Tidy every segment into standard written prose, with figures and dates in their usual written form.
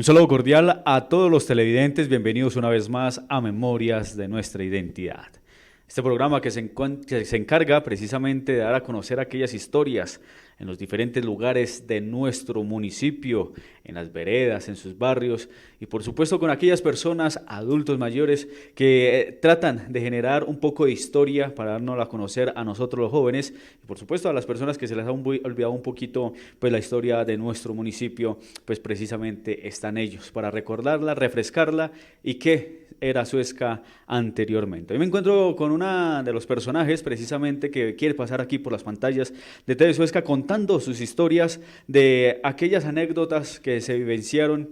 Un saludo cordial a todos los televidentes, bienvenidos una vez más a Memorias de Nuestra Identidad. Este programa que se encarga precisamente de dar a conocer aquellas historias en los diferentes lugares de nuestro municipio, en las veredas, en sus barrios y por supuesto con aquellas personas, adultos mayores, que tratan de generar un poco de historia para darnos a conocer a nosotros los jóvenes y por supuesto a las personas que se les ha olvidado un poquito pues la historia de nuestro municipio, pues precisamente están ellos para recordarla, refrescarla y qué era Suezca anteriormente. Hoy me encuentro con una de los personajes precisamente que quiere pasar aquí por las pantallas de TV Suezca contando sus historias de aquellas anécdotas que se vivenciaron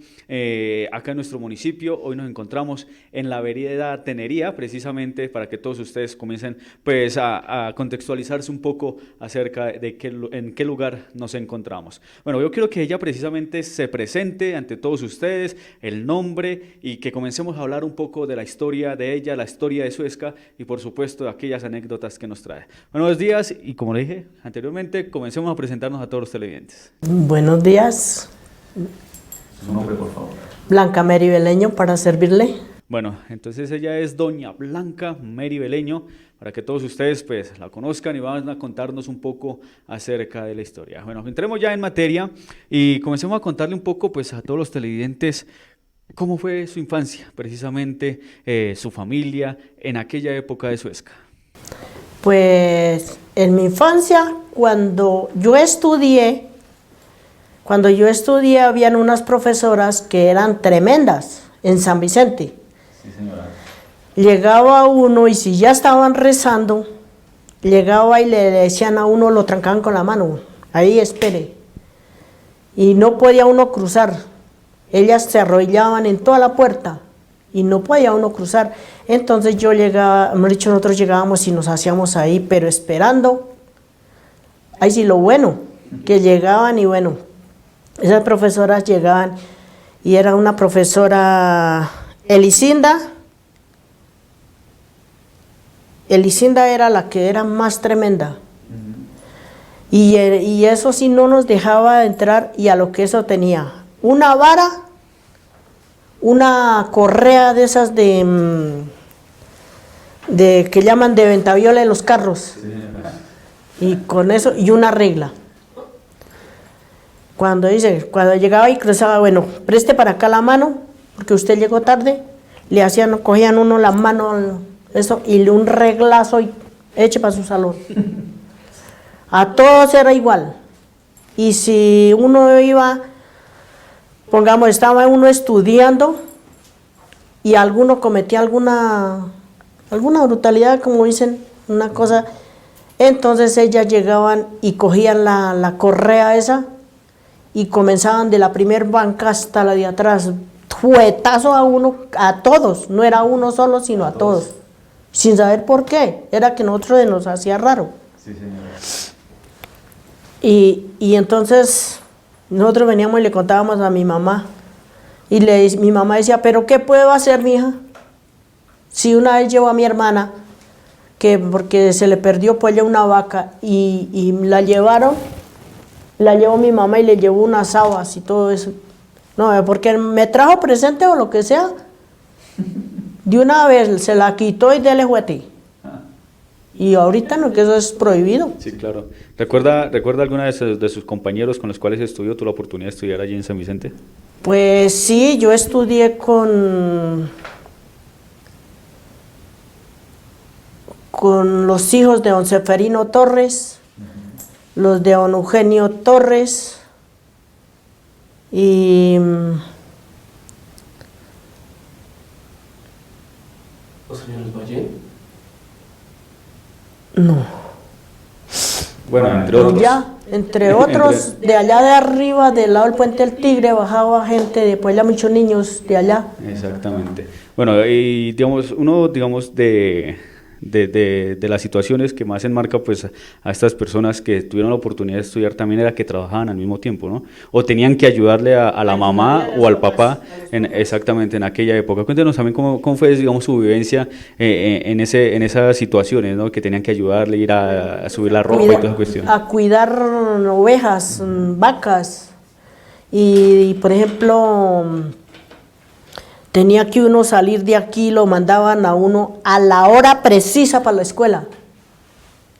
acá en nuestro municipio. Hoy nos encontramos en la vereda Tenería precisamente para que todos ustedes comiencen pues a contextualizarse un poco acerca de en qué lugar nos encontramos. Bueno, yo quiero que ella precisamente se presente ante todos ustedes, el nombre y que comencemos a hablar un poco de la historia de ella, la historia de Suezca y por supuesto de aquellas anécdotas que nos trae. Buenos días y como le dije anteriormente, comencemos a presentarnos a todos los televidentes. Buenos días. Su nombre, por favor. Blanca Mary Beleño, para servirle. Bueno, entonces ella es doña Blanca Mary Beleño, para que todos ustedes pues la conozcan y van a contarnos un poco acerca de la historia. Bueno, entremos ya en materia y comencemos a contarle un poco pues a todos los televidentes cómo fue su infancia, precisamente su familia en aquella época de Suezca. Pues en mi infancia, cuando yo estudié habían unas profesoras que eran tremendas en San Vicente. Sí, señora. Llegaba uno y si ya estaban rezando, llegaba y le decían a uno, lo trancaban con la mano, ahí espere. Y no podía uno cruzar. Ellas se arrodillaban en toda la puerta y no podía uno cruzar. Entonces yo llegaba, hemos dicho, nosotros llegábamos y nos hacíamos ahí, pero esperando. Ahí sí lo bueno, que llegaban y bueno, esas profesoras llegaban y era una profesora Elisinda. Elisinda era la que era más tremenda. Y eso sí no nos dejaba entrar y a lo que eso tenía. Una vara, una correa de esas de que llaman de ventaviola en los carros. Y con eso, y una regla. Cuando llegaba y cruzaba, bueno, preste para acá la mano, porque usted llegó tarde, le hacían, cogían uno la mano, eso, y un reglazo y eche para su salón. A todos era igual. Y si uno iba, pongamos, estaba uno estudiando y alguno cometía alguna brutalidad, como dicen, una cosa, entonces ellas llegaban y cogían la correa esa y comenzaban de la primer banca hasta la de atrás, fuetazo a uno, a todos, no era uno solo, sino a todos, sin saber por qué, era que nosotros nos hacía raro. Sí, señora. Y entonces nosotros veníamos y le contábamos a mi mamá. Y mi mamá decía, ¿pero qué puedo hacer, mija? Si una vez llevo a mi hermana, porque se le perdió pues ya una vaca, y la llevó mi mamá y le llevó unas habas y todo eso. No, porque me trajo presente o lo que sea. De una vez se la quitó y dele juguete. Y ahorita no, que eso es prohibido. Sí, claro. ¿Recuerda alguna de sus compañeros con los cuales estudió, tuvo la oportunidad de estudiar allí en San Vicente? Pues sí, yo estudié con los hijos de don Seferino Torres, los de don Eugenio Torres y ¿Los señores Valle? No. Bueno, entre otros. Ya, entre otros, de allá de arriba, del lado del Puente del Tigre, bajaba gente, después ya muchos niños de allá. Exactamente. Bueno, y digamos, uno, digamos, de las situaciones que más enmarca pues a estas personas que tuvieron la oportunidad de estudiar también era que trabajaban al mismo tiempo, ¿no? O tenían que ayudarle a la mamá o al papá exactamente en aquella época. Cuéntenos también cómo fue, digamos, su vivencia en esas situaciones, ¿no? Que tenían que ayudarle, ir a subir la ropa y toda esa cuestión. A cuidar ovejas, vacas y por ejemplo, tenía que uno salir de aquí, lo mandaban a uno a la hora precisa para la escuela.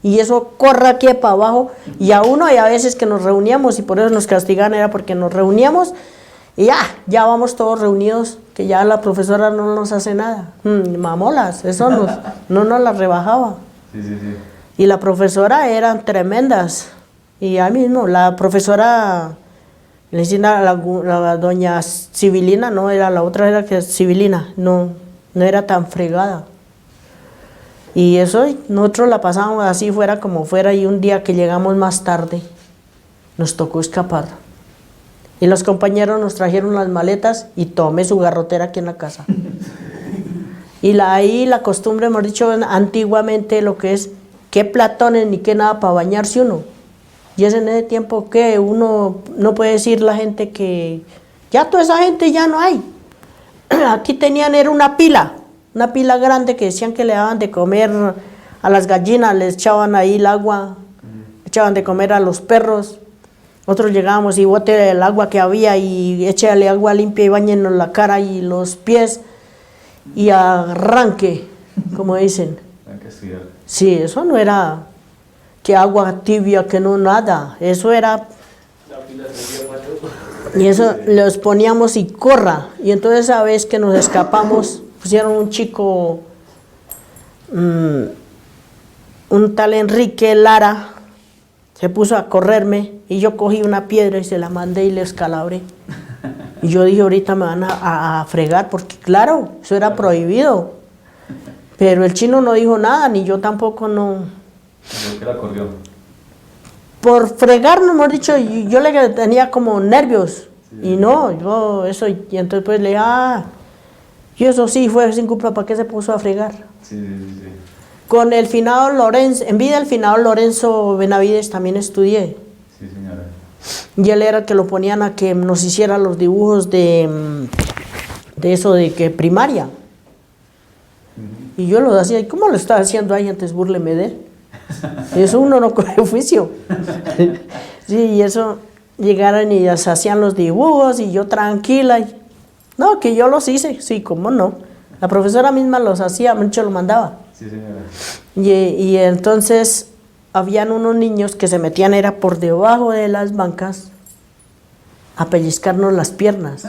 Y eso corre aquí para abajo, y a uno, y a veces que nos reuníamos, y por eso nos castigaban, era porque nos reuníamos, y ya vamos todos reunidos, que ya la profesora no nos hace nada. Mamolas, eso no nos las rebajaba. Sí, sí, sí. Y la profesora eran tremendas. Y ahí mismo, la profesora, le decían a la doña Civilina, no, era la otra, era que Civilina, no era tan fregada. Y eso, nosotros la pasábamos así, fuera como fuera, y un día que llegamos más tarde, nos tocó escapar. Y los compañeros nos trajeron las maletas y tomé su garrotera aquí en la casa. Y ahí la costumbre, hemos dicho antiguamente, lo que es, qué platones ni qué nada para bañarse uno. Y es en ese tiempo que uno no puede decir la gente que ya toda esa gente ya no hay. Aquí tenían, era una pila grande que decían que le daban de comer a las gallinas, les echaban ahí el agua, echaban de comer a los perros. Nosotros llegábamos y bote el agua que había y échale agua limpia y bañenos la cara y los pies y arranque, como dicen. Sí, eso no era que agua tibia, que no nada, eso era... Y eso los poníamos y corra. Y entonces esa vez que nos escapamos, pusieron un chico, un tal Enrique Lara, se puso a correrme y yo cogí una piedra y se la mandé y le escalabré. Y yo dije, ahorita me van a fregar, porque claro, eso era prohibido. Pero el chino no dijo nada, ni yo tampoco, no. ¿Por qué la corrió? Por fregar, no hemos dicho, yo le tenía como nervios. Sí. Y no, yo eso, y entonces pues le dije, y eso sí, fue sin culpa, ¿para qué se puso a fregar? Sí, sí, sí. Con el finado Lorenzo, en vida el finado Lorenzo Benavides también estudié. Sí, señora. Y él era el que lo ponían a que nos hiciera los dibujos de eso de que primaria. Y yo lo hacía, ¿y cómo lo estaba haciendo ahí antes? Búrleme de él. Y eso uno no coge oficio. Sí, y eso llegaron y se hacían los dibujos y yo tranquila. No, que yo los hice, sí, cómo no. La profesora misma los hacía, mucho lo mandaba. Sí, señora. Y entonces habían unos niños que se metían, era por debajo de las bancas, a pellizcarnos las piernas.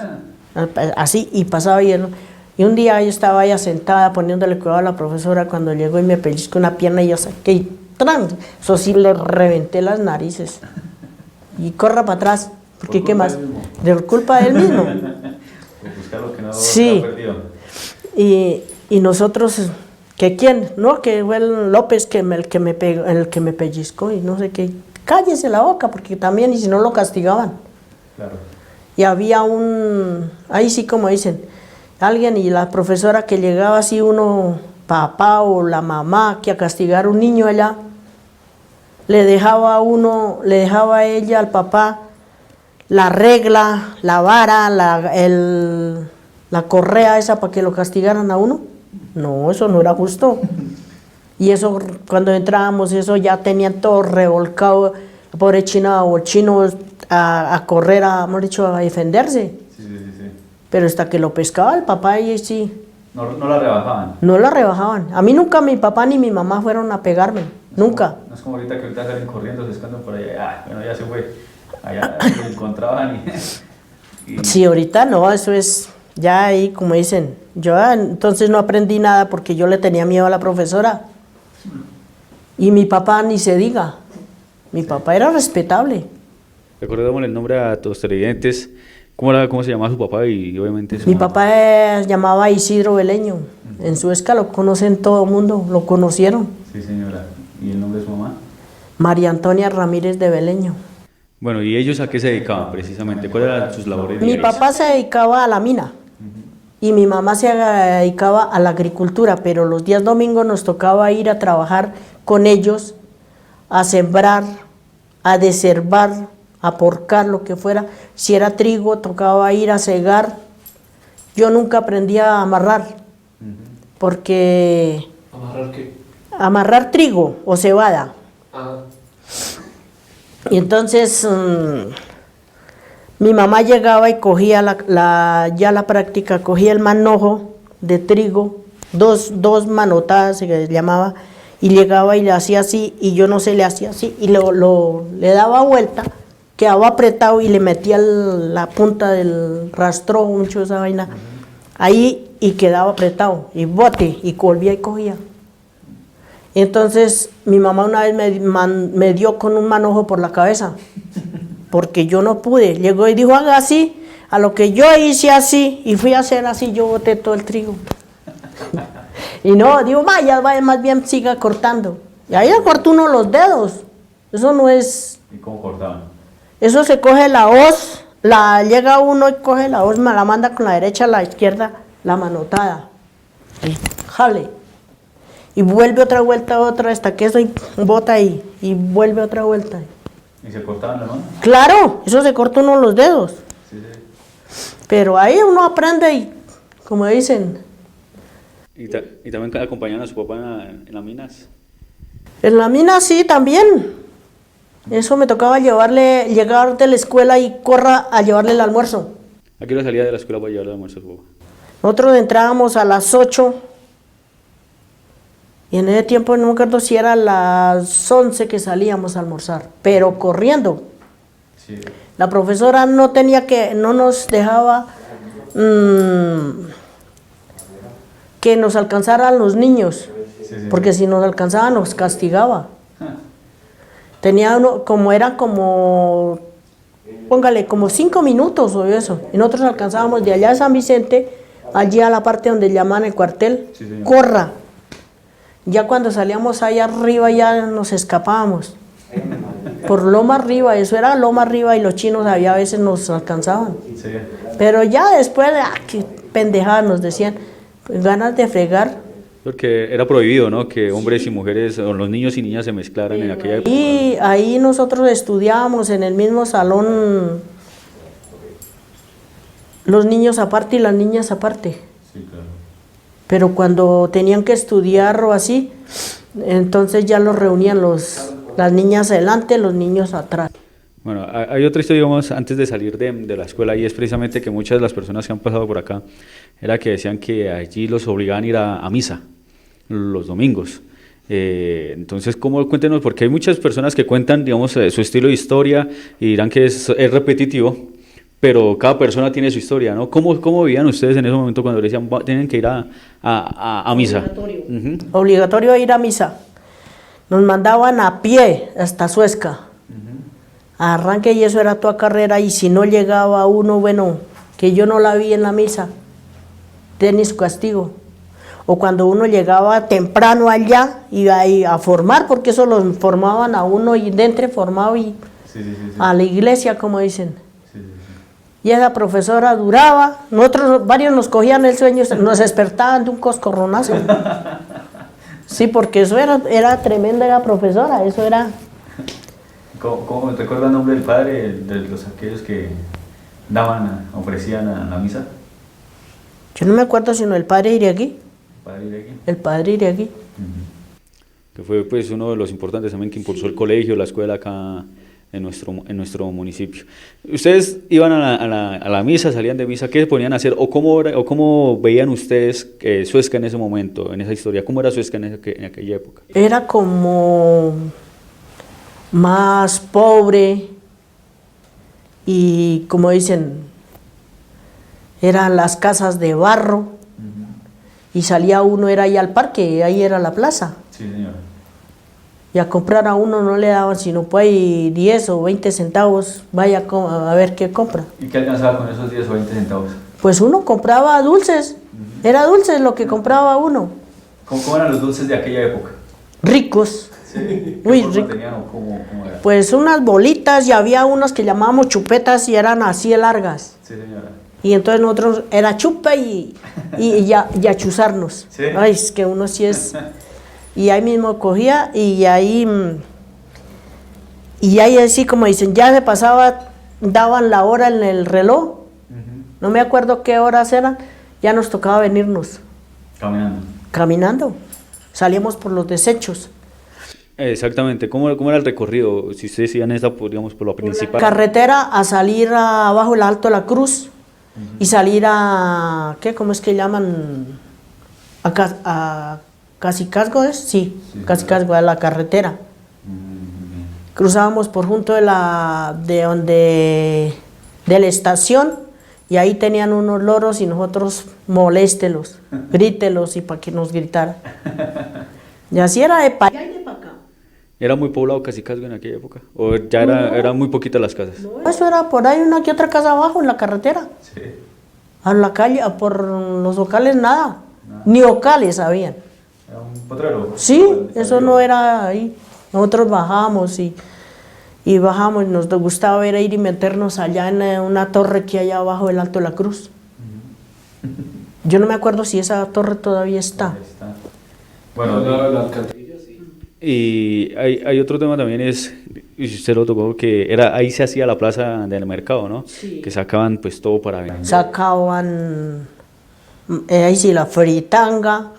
Así, y pasaba y un día yo estaba ahí sentada poniéndole cuidado a la profesora cuando llegó y me pellizcó una pierna y yo saqué y ¡tran! Eso sí, le reventé las narices. Y corra para atrás, porque ¿qué más? De culpa de él mismo. Por buscar lo que no sí. Perdido. Y nosotros, ¿que quién? No, que fue el López el que me pellizcó y no sé qué. Cállese la boca, porque también, y si no lo castigaban. Claro. Y había ahí sí como dicen, alguien y la profesora que llegaba así uno, papá o la mamá, que a castigar a un niño allá, le dejaba a ella, al papá, la regla, la vara, la correa esa para que lo castigaran a uno. No, eso no era justo. Y eso, cuando entrábamos, eso ya tenían todo revolcado, pobre china o chino a correr, hemos dicho, a defenderse. Sí, sí, sí. Pero hasta que lo pescaba el papá y sí. No la rebajaban. No la rebajaban. A mí nunca mi papá ni mi mamá fueron a pegarme. Nunca. No es como ahorita que ahorita salen corriendo, se escondan por allá. Bueno, ya se fue. Allá lo encontraban y... Sí, ahorita no, eso es ya ahí, como dicen. Yo entonces no aprendí nada porque yo le tenía miedo a la profesora. Y mi papá ni se diga. Mi papá era respetable. Recordémosle el nombre a todos los televidentes. ¿Cómo se llamaba su papá y obviamente su Mi mamá? papá llamaba Isidro Beleño. En Suezca lo conocen todo el mundo, lo conocieron. Sí, señora. ¿Y el nombre de su mamá? María Antonia Ramírez de Beleño. Bueno, ¿y ellos a qué se dedicaban precisamente? ¿Cuáles eran sus labores Mi diarias? papá se dedicaba a la mina y mi mamá se dedicaba a la agricultura, pero los días domingos nos tocaba ir a trabajar con ellos, a sembrar, a desherbar, a porcar, lo que fuera. Si era trigo, tocaba ir a cegar. Yo nunca aprendí a amarrar, porque... ¿Amarrar qué? Amarrar trigo o cebada. Ah. Y entonces Mi mamá llegaba y cogía ya la práctica, cogía el manojo de trigo, dos manotadas se le llamaba, y llegaba y le hacía así, y yo no sé, le hacía así, y le daba vuelta, quedaba apretado y le metía la punta del rastro, mucho esa vaina, ahí y quedaba apretado, y bote, y volvía y cogía. Entonces mi mamá una vez me dio con un manojo por la cabeza, porque yo no pude. Llegó y dijo, haga así, a lo que yo hice así, y fui a hacer así, yo boté todo el trigo. Y no, digo, vaya, más bien siga cortando. Y ahí le cortó uno los dedos. Eso no es... ¿Y cómo cortaban? Eso se coge la hoz, llega uno y coge la hoz, me la manda con la derecha a la izquierda, la manotada. Y jale. Y vuelve otra vuelta, otra, hasta que eso y bota ahí. Y vuelve otra vuelta. ¿Y se cortaban la mano? Claro, eso se corta uno los dedos. Sí, sí. Pero ahí uno aprende y, como dicen... ¿Y también acompañaban a su papá en las minas? En la mina sí, también. Eso me tocaba llegar de la escuela y corra a llevarle el almuerzo. ¿A qué hora salía de la escuela para llevarle el almuerzo a su papá? Nosotros entrábamos a las 8 y en ese tiempo no me acuerdo si era a las 11 que salíamos a almorzar, pero corriendo. Sí. La profesora no nos dejaba que nos alcanzaran los niños, porque si nos alcanzaban nos castigaba. Tenía uno, póngale, como 5 minutos o eso, y nosotros alcanzábamos de allá de San Vicente, allí a la parte donde llaman el cuartel, corra. Ya cuando salíamos allá arriba ya nos escapábamos, por loma arriba, eso era loma arriba y los chinos había a veces nos alcanzaban. Sí. Pero ya después, qué pendejadas nos decían, pues, ganas de fregar. Porque era prohibido, ¿no? Que hombres y mujeres, o los niños y niñas se mezclaran en aquella época. Y ahí nosotros estudiábamos en el mismo salón, los niños aparte y las niñas aparte. Sí, claro. Pero cuando tenían que estudiar o así, entonces ya los reunían las niñas adelante, los niños atrás. Bueno, hay otra historia, digamos, antes de salir de la escuela, y es precisamente que muchas de las personas que han pasado por acá, era que decían que allí los obligaban a ir a misa los domingos. Entonces, cuéntenos, porque hay muchas personas que cuentan, digamos, su estilo de historia y dirán que es repetitivo, pero cada persona tiene su historia, ¿no? ¿Cómo vivían ustedes en ese momento cuando decían tienen que ir a misa? Obligatorio. Obligatorio ir a misa. Nos mandaban a pie hasta Suezca. Arranque y eso era toda carrera, y si no llegaba uno, bueno, que yo no la vi en la misa, tenía su castigo. O cuando uno llegaba temprano allá, iba ahí a formar, porque eso lo formaban a uno y dentro formado y a la iglesia, como dicen. Y esa profesora duraba, nosotros varios nos cogían el sueño, nos despertaban de un coscorronazo. Sí, porque eso era tremenda la profesora, eso era... ¿Cómo te acuerdas el nombre del padre de aquellos que ofrecían a la misa? Yo no me acuerdo sino el padre Iriagui. El padre Iriagui. Que fue pues uno de los importantes también que impulsó el colegio, la escuela acá en nuestro municipio. ¿Ustedes iban a la misa, salían de misa? ¿Qué se ponían a hacer? ¿O cómo veían ustedes Suezca en ese momento, en esa historia? ¿Cómo era Suezca en aquella época? Era como... más pobre y, como dicen, eran las casas de barro, y salía uno, era ahí al parque, ahí era la plaza. Sí, señora. Y a comprar a uno no le daban sino pues 10 o 20 centavos, vaya a ver qué compra. ¿Y qué alcanzaba con esos 10 o 20 centavos? Pues uno compraba dulces, era dulces lo que compraba uno. ¿Cómo eran los dulces de aquella época? Ricos. Sí. Muy rico. Tenían, o cómo era? Pues unas bolitas, y había unas que llamábamos chupetas y eran así de largas. Sí, señora. Y entonces nosotros era chupa y a chuzarnos. ¿Sí? Ay, es que uno sí es... Y ahí mismo cogía y ahí así como dicen, ya se pasaba, daban la hora en el reloj, no me acuerdo qué horas eran, ya nos tocaba venirnos. Caminando. Caminando. Salíamos por los desechos. Exactamente, ¿cómo era el recorrido? Si ustedes iban esa, digamos, por lo principal. Carretera a salir abajo el Alto de la Cruz y salir a, ¿qué? ¿Cómo es que llaman? A Cacicazgo, ¿es? Sí, Cacicazgo, a la carretera. Cruzábamos por junto de la estación y ahí tenían unos loros y nosotros moléstelos, grítelos y para que nos gritaran. Y así era de para allá y de para acá. ¿Era muy poblado Cacicazgo en aquella época? ¿O ya eran muy poquitas las casas? No, eso era por ahí una que otra casa abajo en la carretera. Sí. A la calle, por los locales nada. Ni locales habían. ¿Era un potrero? Sí, eso no era ahí. Nosotros bajábamos y bajamos, nos gustaba ir y meternos allá en una torre que hay abajo del Alto de la Cruz. Yo no me acuerdo si esa torre todavía está. Ahí está. Bueno, la alcantarilla, sí. y hay otro tema también, y usted lo tocó, que ahí se hacía la plaza del mercado, ¿no? Sí. Que sacaban pues todo para vender. Sacaban, ahí sí, la fritanga,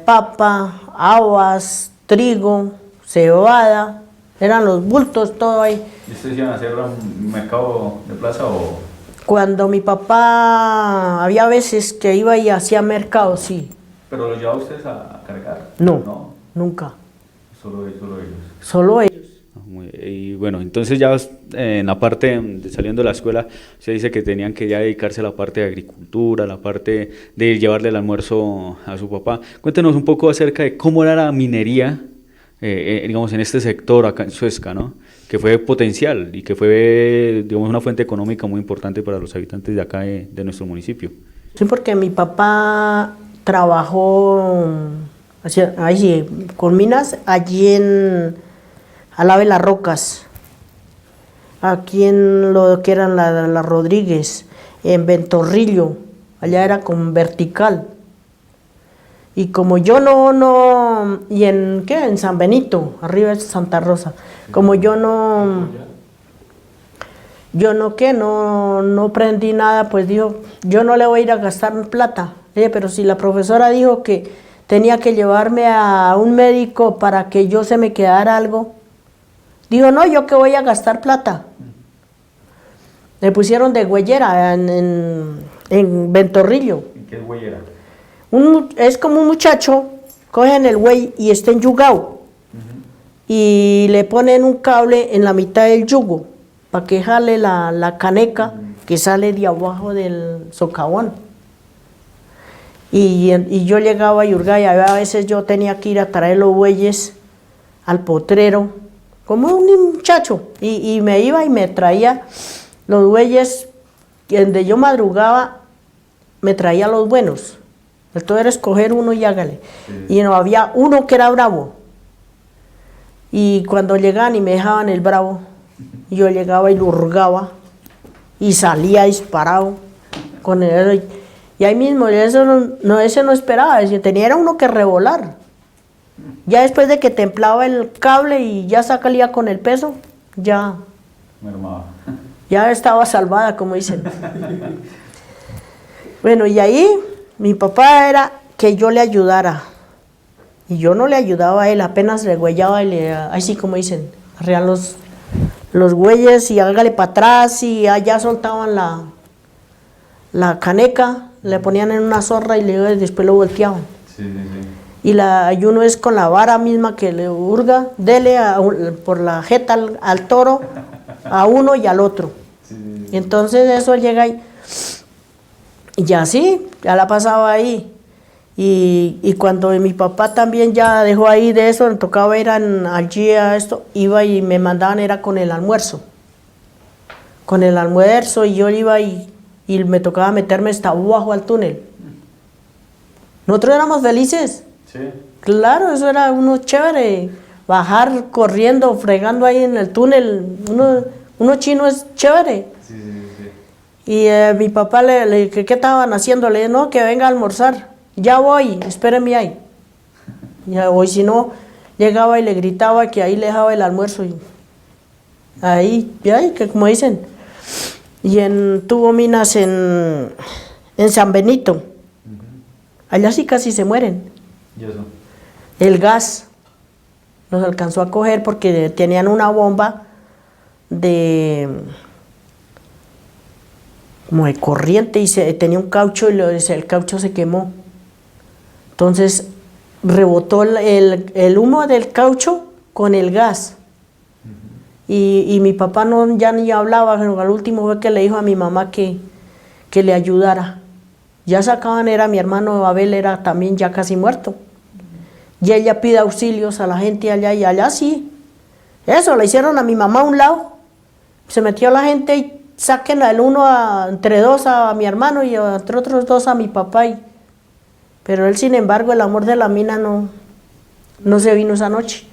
papa, habas, trigo, cebada, eran los bultos, todo ahí. ¿Y ustedes iban a hacer un mercado de plaza o...? Cuando mi papá, había veces que iba y hacía mercado, sí. ¿Pero lo llevaba ustedes a cargar? No, nunca. Solo ellos. Solo ellos. Y bueno, entonces ya en la parte de saliendo de la escuela, se dice que tenían que ya dedicarse a la parte de agricultura, la parte de llevarle el almuerzo a su papá. Cuéntenos un poco acerca de cómo era la minería, digamos, en este sector acá en Suezca, ¿no? Que fue potencial y que fue, digamos, una fuente económica muy importante para los habitantes de acá de nuestro municipio. Sí, porque mi papá trabajó ahí sí, con minas allí al lado de las Rocas, aquí en lo que eran la Rodríguez, en Ventorrillo, allá era con vertical. Y como yo y en ¿qué? En San Benito, arriba de Santa Rosa, como yo no aprendí nada, pues dijo, yo no le voy a ir a gastar plata. Dije, pero si la profesora dijo que tenía que llevarme a un médico para que yo se me quedara algo, digo, no, yo que voy a gastar plata. Le pusieron de güeyera en Ventorrillo. ¿Y qué es güeyera? Es como un muchacho, cogen el güey y está enyugado. Y le ponen un cable en la mitad del yugo para que jale la caneca que sale de abajo del socavón. Y yo llegaba y hurgaba y a veces yo tenía que ir a traer los bueyes al potrero, como un muchacho, y me iba y me traía los bueyes, donde yo madrugaba, me traía los buenos. Entonces era escoger uno y hágale. Sí. Y no había uno que era bravo. Y cuando llegaban y me dejaban el bravo, yo llegaba y lo hurgaba y salía disparado con el... Y ahí mismo, ese no esperaba, era uno que revolar. Ya después de que templaba el cable y ya salía con el peso, ya estaba salvada, como dicen. Bueno, y ahí mi papá era que yo le ayudara. Y yo no le ayudaba a él, apenas le güeyaba y ahí sí, como dicen, arrean los güeyes y hágale para atrás y allá soltaban la caneca, le ponían en una zorra y después lo volteaban. Sí. Y uno es con la vara misma que le hurga, dele por la jeta al toro, a uno y al otro. Sí. Y entonces eso llega ahí. Y ya sí, ya la pasaba ahí. Y cuando mi papá también ya dejó ahí de eso, me tocaba ir allí a esto, iba y me mandaban, era con el almuerzo. Con el almuerzo y yo iba y me tocaba meterme hasta abajo al túnel. Nosotros éramos felices. Sí. Claro, eso era uno chévere. Bajar corriendo, fregando ahí en el túnel. Uno chino es chévere. Sí. Y mi papá ¿qué estaban haciendo? Le dije, no, que venga a almorzar. Ya voy, espéreme ahí. Ya voy, si no, llegaba y le gritaba que ahí le dejaba el almuerzo. Y ahí, que como dicen. Y tuvo minas en San Benito. Allá sí casi se mueren. ¿Y eso? El gas. los alcanzó a coger porque tenían una bomba como de corriente y tenía un caucho y el caucho se quemó. Entonces rebotó el humo del caucho con el gas. Y mi papá ya ni hablaba, pero al último fue que le dijo a mi mamá que le ayudara. Ya sacaban, mi hermano Abel era también ya casi muerto. Y ella pide auxilios a la gente allá y allá sí. Eso, le hicieron a mi mamá a un lado. Se metió la gente y saquen entre dos a mi hermano y entre otros dos a mi papá. Pero él, sin embargo, el amor de la mina no se vino esa noche.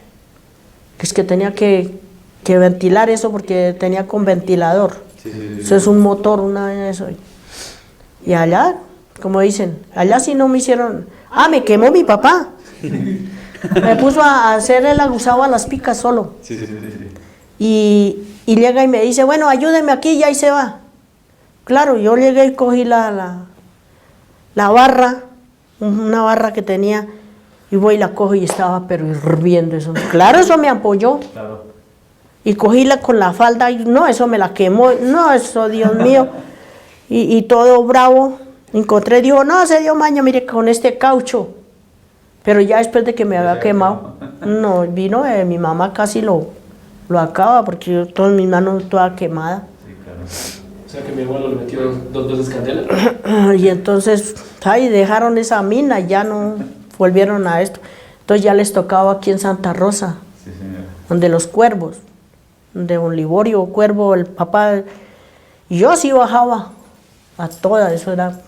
Es que tenía que ventilar eso porque tenía con ventilador. Sí. Eso es un motor, eso. Y allá, como dicen, allá sí no me hicieron... me quemó mi papá. Me puso a hacer el aguzado a las picas solo. Sí. Y llega y me dice, bueno, ayúdeme aquí y ahí se va. Claro, yo llegué y cogí la barra, una barra que tenía, y voy y la cojo y estaba pero hirviendo eso. Claro, eso me apoyó. Claro. Y cogíla con la falda y no, eso me la quemó. No, eso, Dios mío. Y todo bravo. Encontré, dijo, no, se dio maña, mire, con este caucho. Pero ya después de que me había quemado, no, vino, mi mamá casi lo acaba porque yo todas mis manos toda quemada. Sí, claro. O sea que mi abuelo le metió 2 veces candela. Y entonces, dejaron esa mina, ya no volvieron a esto. Entonces ya les tocaba aquí en Santa Rosa, sí, donde los cuervos, de un Liborio Cuervo, el papá. Y yo sí bajaba a todas, eso era.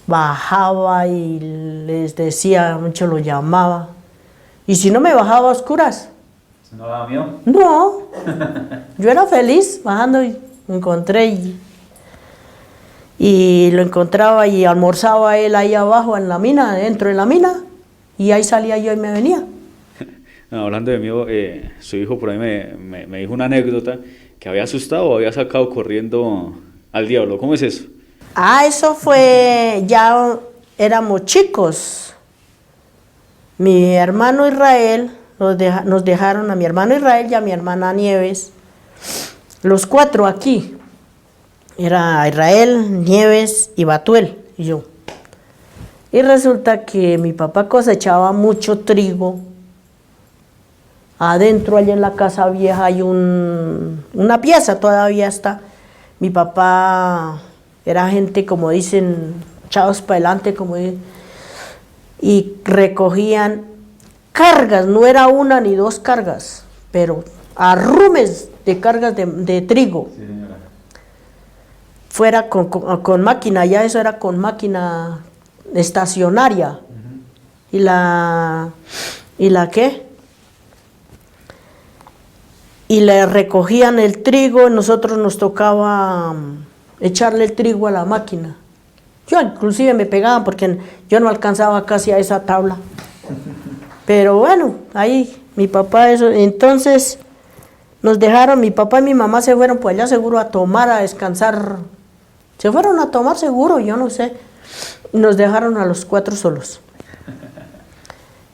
Bajaba y les decía, mucho lo llamaba. Y si no me bajaba a oscuras. ¿No daba miedo? No, yo era feliz bajando y me encontré y lo encontraba y almorzaba él ahí abajo en la mina, dentro de la mina, y ahí salía yo y me venía. No, hablando de mí, su hijo por ahí me dijo una anécdota que había asustado o había sacado corriendo al diablo. ¿Cómo es eso? Eso fue, ya éramos chicos. Mi hermano Israel, nos dejaron a mi hermano Israel y a mi hermana Nieves, los 4 aquí. Era Israel, Nieves y Batuel y yo. Y resulta que mi papá cosechaba mucho trigo. Adentro, allá en la casa vieja, hay una pieza, todavía está. Mi papá era gente, como dicen, echados para adelante, como dicen, y recogían cargas, no era 1 ni 2 cargas, pero arrumes de cargas de trigo. Sí, señora. Fuera con máquina, ya eso era con máquina estacionaria. ¿Y la qué? Y le recogían el trigo, nosotros nos tocaba echarle el trigo a la máquina. Yo inclusive me pegaban porque yo no alcanzaba casi a esa tabla. Pero bueno, ahí mi papá eso, entonces nos dejaron, mi papá y mi mamá se fueron pues allá seguro a tomar, a descansar. Se fueron a tomar seguro, yo no sé. Nos dejaron a los 4 solos.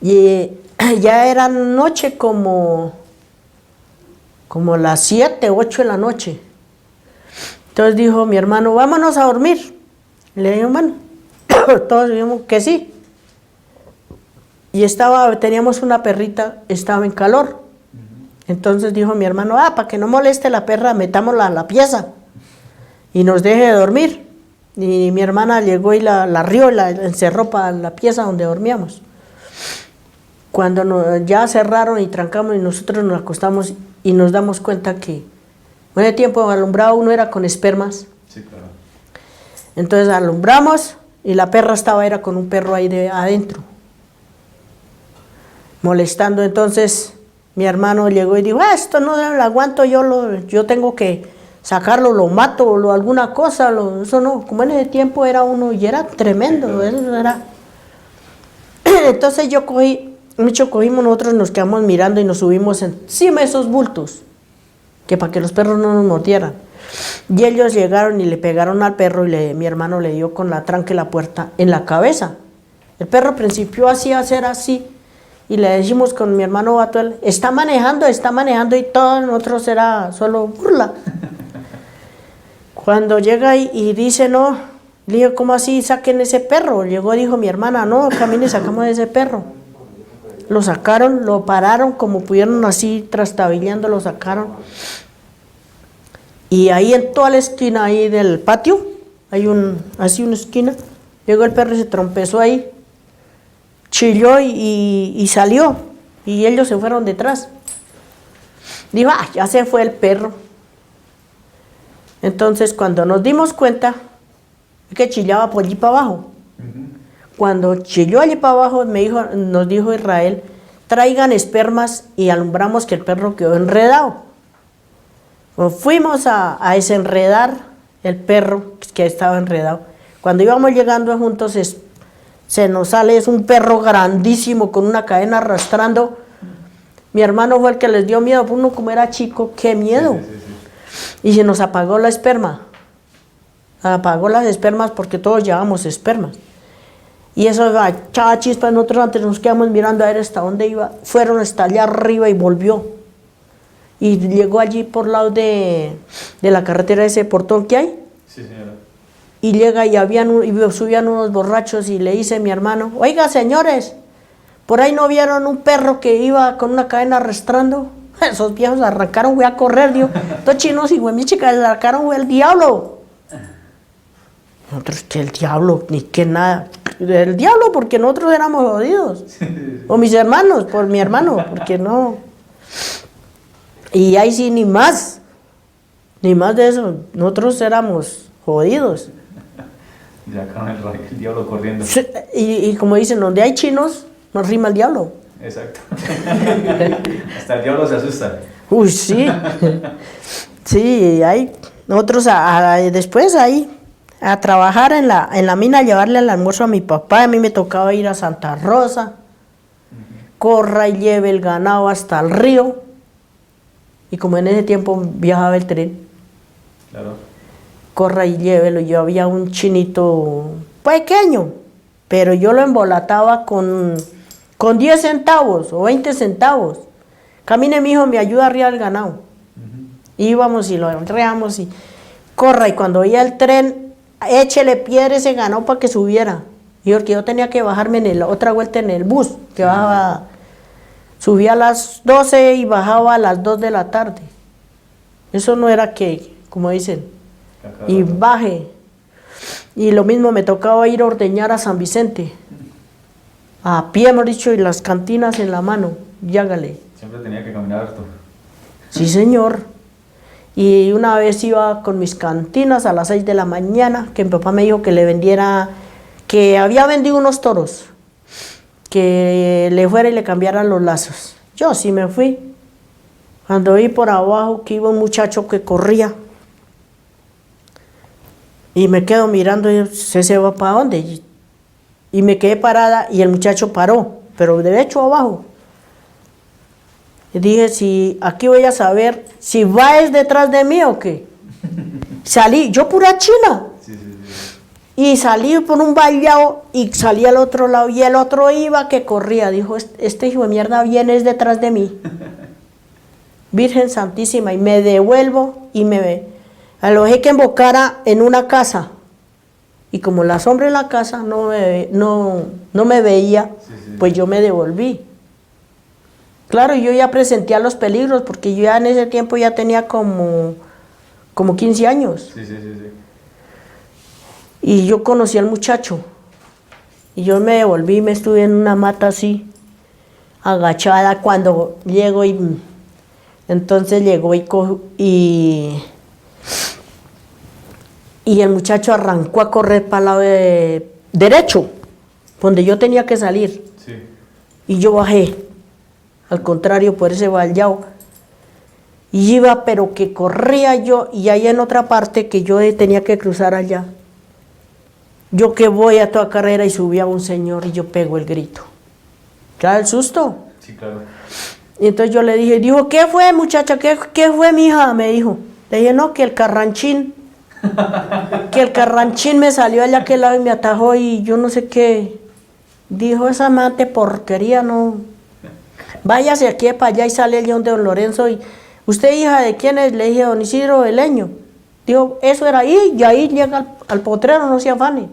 Y ya era noche como las 7, 8 de la noche. Entonces dijo mi hermano, vámonos a dormir. Le dije, bueno, todos dijimos que sí. Y teníamos una perrita, estaba en calor. Entonces dijo mi hermano, para que no moleste la perra, metámosla a la pieza y nos deje de dormir. Y mi hermana llegó y la rió, la encerró para la pieza donde dormíamos. Cuando ya cerraron y trancamos y nosotros nos acostamos y nos damos cuenta que en ese tiempo alumbrado uno era con espermas. Sí, claro. Entonces alumbramos y la perra era con un perro ahí adentro, molestando. Entonces mi hermano llegó y dijo, esto no lo aguanto, yo tengo que sacarlo, lo mato o alguna cosa, eso no, como en ese tiempo era uno y era tremendo, eso era. Entonces cogimos nosotros, nos quedamos mirando y nos subimos encima de esos bultos, que para que los perros no nos mordieran. Y ellos llegaron y le pegaron al perro y mi hermano le dio con la tranca de la puerta en la cabeza. El perro principió así a hacer así y le decimos con mi hermano Batuel, está manejando, y todo nosotros era solo burla. Cuando llega y dice, no, le digo, ¿cómo así saquen ese perro? Llegó, dijo mi hermana, no, camine, sacamos ese perro. Lo sacaron, lo pararon, como pudieron así, trastabillando, lo sacaron. Y ahí en toda la esquina ahí del patio, hay así una esquina, llegó el perro y se trompezó ahí, chilló y salió, y ellos se fueron detrás. Dijo, ya se fue el perro. Entonces cuando nos dimos cuenta, es que chillaba por allí para abajo. Cuando chilló allí para abajo, nos dijo Israel, traigan espermas y alumbramos que el perro quedó enredado. Pues fuimos a desenredar el perro que estaba enredado. Cuando íbamos llegando juntos, se nos sale, es un perro grandísimo con una cadena arrastrando. Mi hermano fue el que les dio miedo, uno como era chico, qué miedo. Y se nos apagó la esperma. Apagó las espermas porque todos llevábamos espermas. Y eso echaba chispas, nosotros antes nos quedamos mirando a ver hasta dónde iba. Fueron hasta allá arriba y volvió. Y llegó allí por lado de la carretera, ese portón que hay. Sí, señora. Y llega y subían unos borrachos y le dice a mi hermano, oiga señores, ¿por ahí no vieron un perro que iba con una cadena arrastrando? Esos viejos arrancaron, fue a correr, digo, estos chinos y mi chica arrancaron, fue el diablo. Nosotros, que el diablo, ni que nada. El diablo porque nosotros éramos jodidos. O mis hermanos, por mi hermano, porque no. Y ahí sí, ni más de eso, nosotros éramos jodidos. Y sacaron el diablo corriendo. Y como dicen, donde hay chinos, nos rima el diablo. Exacto. Hasta el diablo se asusta. Uy, sí. Sí, ahí, nosotros después ahí, a trabajar en la mina, a llevarle el almuerzo a mi papá. A mí me tocaba ir a Santa Rosa, corra y lleve el ganado hasta el río. Y como en ese tiempo viajaba el tren, Claro. corra y llévelo. Yo había un chinito pequeño, pero yo lo embolataba con 10 centavos o 20 centavos. Camine, mijo, me ayuda arriba del ganado. Íbamos y lo enreamos y corra. Y cuando oía el tren, échele piedra ese ganado para que subiera. Y porque yo tenía que bajarme en otra vuelta en el bus, que bajaba, subía a las 12 y bajaba a las 2 de la tarde. Eso no era que, como dicen, y baje. Y lo mismo me tocaba ir a ordeñar a San Vicente. A pie, hemos dicho, y las cantinas en la mano, y hágale. Siempre tenía que caminar harto. Sí, señor. Y una vez iba con mis cantinas a las 6 de la mañana, que mi papá me dijo que le vendiera, que había vendido unos toros, que le fuera y le cambiaran los lazos. Yo sí me fui. Cuando vi por abajo que iba un muchacho que corría, y me quedo mirando, y ¿se va para dónde? Y me quedé parada y el muchacho paró, pero derecho abajo. Y dije, si aquí voy a saber si va es detrás de mí o qué. Salí, yo pura china. Sí. Y salí por un vallado y salí al otro lado y el otro iba que corría. Dijo, este hijo de mierda viene es detrás de mí. Virgen Santísima, y me devuelvo y a lo dejé que embocara en una casa. Y como la sombra en la casa no me veía, pues yo me devolví. Claro, yo ya presentía los peligros porque yo ya en ese tiempo ya tenía como 15 años. Sí. Y yo conocí al muchacho. Y yo me devolví, me estuve en una mata así, agachada, cuando llego y... Entonces llegó y el muchacho arrancó a correr para el lado derecho, donde yo tenía que salir. Sí. Y yo bajé, al contrario, por ese vallado. Y iba, pero que corría yo, y allá en otra parte que yo tenía que cruzar allá. Yo que voy a toda carrera y subía un señor y yo pego el grito. ¿Claro el susto? Sí, claro. Y entonces yo le dije, dijo, ¿qué fue, muchacha? ¿Qué fue, mija? Me dijo. Le dije, no, que el carranchín me salió allá a aquel lado y me atajó y yo no sé qué. Dijo, esa mate porquería, no váyase aquí para allá y sale el donde don Lorenzo y, ¿usted hija de quién es? Le dije, don Isidro de Leño. Digo, eso era ahí, y ahí llega al potrero, no se afane.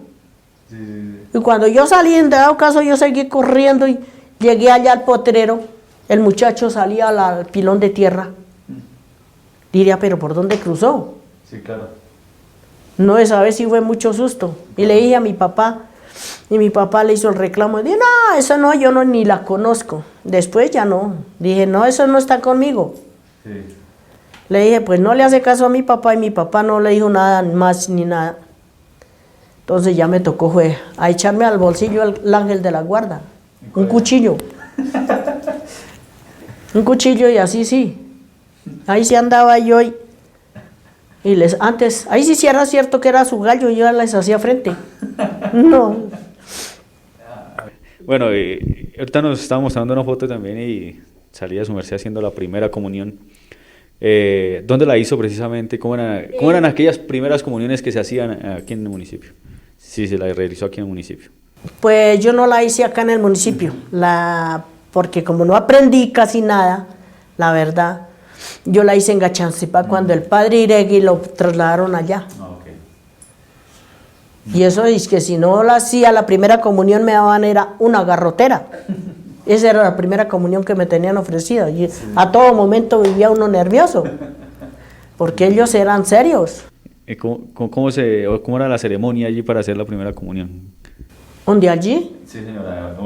Sí, sí, sí. Y cuando yo salí, en dado caso, yo seguí corriendo y llegué allá al potrero, el muchacho salía al pilón de tierra. Diría, ¿pero por dónde cruzó? Sí, claro. No, esa vez sí fue mucho susto. Y le dije a mi papá, y mi papá le hizo el reclamo. Y dije, no, eso no, yo no ni la conozco. Después ya no. Dije, no, eso no está conmigo. Sí. Le dije, pues no le hace caso a mi papá y mi papá no le dijo nada más ni nada. Entonces ya me tocó fue a echarme al bolsillo el ángel de la guarda. Un cuchillo. Un cuchillo y así sí. Ahí sí andaba yo y antes, ahí sí era cierto que era su gallo y yo les hacía frente. No. Bueno, ahorita nos estaba mostrando una foto también y salía su merced haciendo la primera comunión. ¿Dónde la hizo precisamente? ¿Cómo eran aquellas primeras comuniones que se hacían aquí en el municipio? Sí, se la realizó aquí en el municipio. Pues yo no la hice acá en el municipio, porque como no aprendí casi nada, la verdad, yo la hice en Gachancipá cuando el padre Iregui lo trasladaron allá. Okay. Y eso es que si no la hacía, la primera comunión me daban era una garrotera. Esa era la primera comunión que me tenían ofrecida. Y a todo momento vivía uno nervioso, porque ellos eran serios. ¿Cómo era la ceremonia allí para hacer la primera comunión? ¿Dónde allí? Sí, señora,